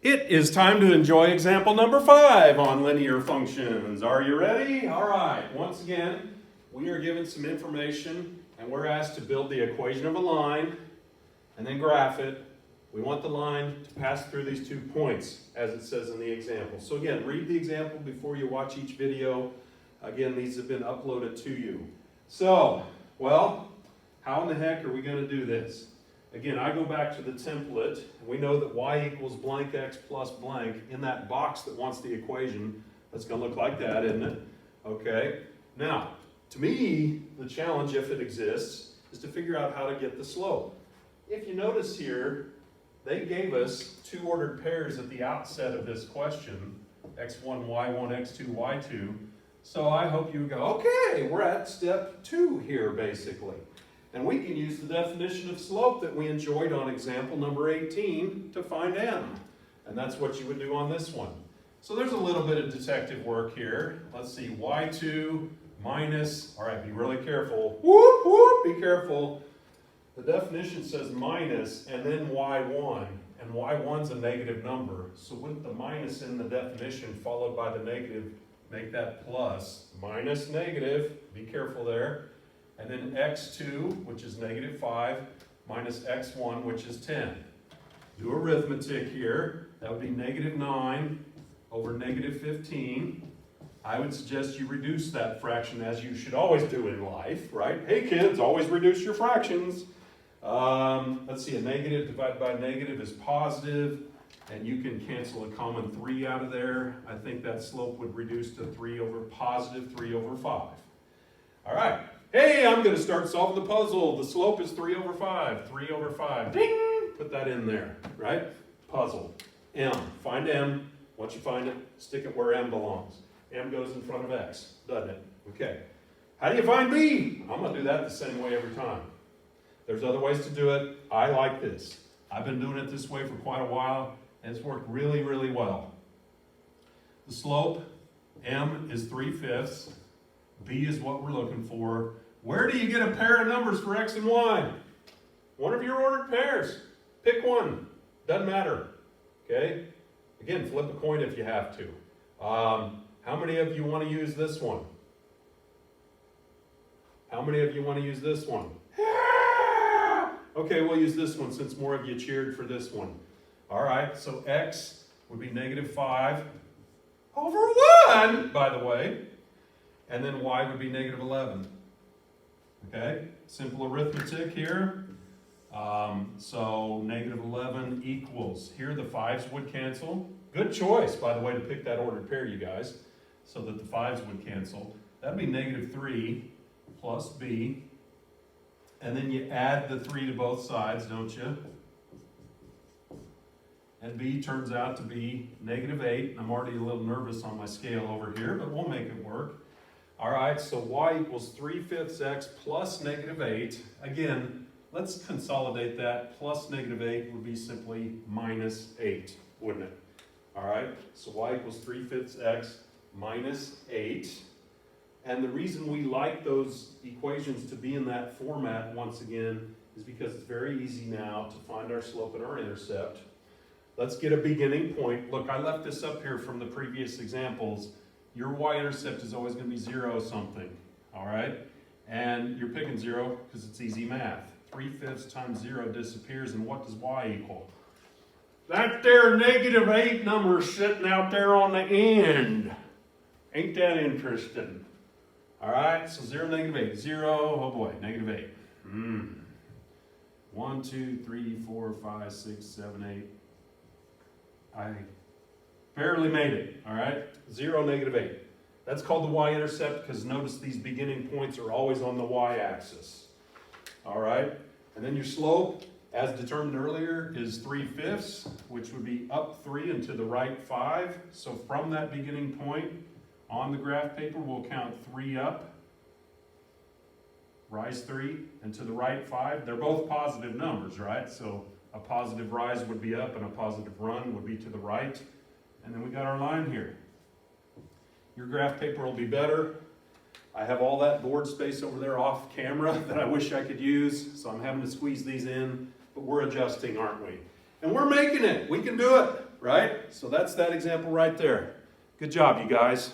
It is time to enjoy example number 5 on linear functions. Are you ready? All right. Once again, we are given some information and we're asked to build the equation of a line and then graph it. We want the line to pass through these 2 points as it says in the example. So again, read the example before you watch each video. Again, these have been uploaded to you. So, well, how in the heck are we going to do this? Again, I go back to the template. We know that y equals blank x plus blank in that box that wants the equation. That's going to look like that, isn't it? Okay. Now, to me, the challenge, if it exists, is to figure out how to get the slope. If you notice here, they gave us 2 ordered pairs at the outset of this question, x1, y1, x2, y2. So I hope you go, okay, we're at step 2 here, basically. And we can use the definition of slope that we enjoyed on example number 18 to find m. And that's what you would do on this one. So there's a little bit of detective work here. Let's see, y2 minus, all right, be really careful. Whoop, whoop, be careful. The definition says minus and then y1. And y1's a negative number. So wouldn't the minus in the definition followed by the negative make that plus? Minus negative, be careful there. And then x2, which is negative 5, minus x1, which is 10. Do arithmetic here. That would be negative 9 over negative 15. I would suggest you reduce that fraction as you should always do in life, right? Hey kids, always reduce your fractions. Let's see, a negative divided by a negative is positive, and you can cancel a common 3 out of there. I think that slope would reduce to 3 over positive 3 over 5. All right. Hey, I'm going to start solving the puzzle. The slope is 3 over 5. 3 over 5. Ding! Put that in there, right? Puzzle. M. Find m. Once you find it, stick it where m belongs. M goes in front of x, doesn't it? Okay. How do you find b? I'm going to do that the same way every time. There's other ways to do it. I like this. I've been doing it this way for quite a while, and it's worked really, really well. The slope, m, is 3/5. B is what we're looking for. Where do you get a pair of numbers for x and y? One of your ordered pairs. Pick one. Doesn't matter. Okay? Again, flip a coin if you have to. How many of you want to use this one? How many of you want to use this one? Okay, we'll use this one since more of you cheered for this one. All right, so x would be negative 5 over 1, by the way. And then y would be negative 11. Okay, simple arithmetic here. So negative 11 equals, here the 5s would cancel. Good choice, by the way, to pick that ordered pair, you guys, so that the 5s would cancel. That'd be negative 3 plus b. And then you add the 3 to both sides, don't you? And b turns out to be negative 8. I'm already a little nervous on my scale over here, but we'll make it work. All right, so y equals 3/5 x plus negative 8. Again, let's consolidate that. Plus negative 8 would be simply minus 8, wouldn't it? All right, so y equals 3/5 x minus 8. And the reason we like those equations to be in that format, once again, is because it's very easy now to find our slope and our intercept. Let's get a beginning point. Look, I left this up here from the previous examples. Your y-intercept is always going to be 0 something, all right? And you're picking 0 because it's easy math. 3/5 times 0 disappears, and what does y equal? That there negative 8 number sitting out there on the end. Ain't that interesting? All right, so 0, negative 8. 0, oh boy, negative 8. 1, 2, 3, 4, 5, 6, 7, 8. I barely made it, all right? 0, negative 8. That's called the y-intercept because notice these beginning points are always on the y-axis. All right? And then your slope, as determined earlier, is 3/5, which would be up 3 and to the right 5. So from that beginning point on the graph paper, we'll count 3 up, rise 3, and to the right 5. They're both positive numbers, right? So a positive rise would be up and a positive run would be to the right. And then we got our line here. Your graph paper will be better. I have all that board space over there off camera that I wish I could use, so I'm having to squeeze these in, but we're adjusting, aren't we? And we're making it. We can do it. right? So that's that example right there. Good job, you guys.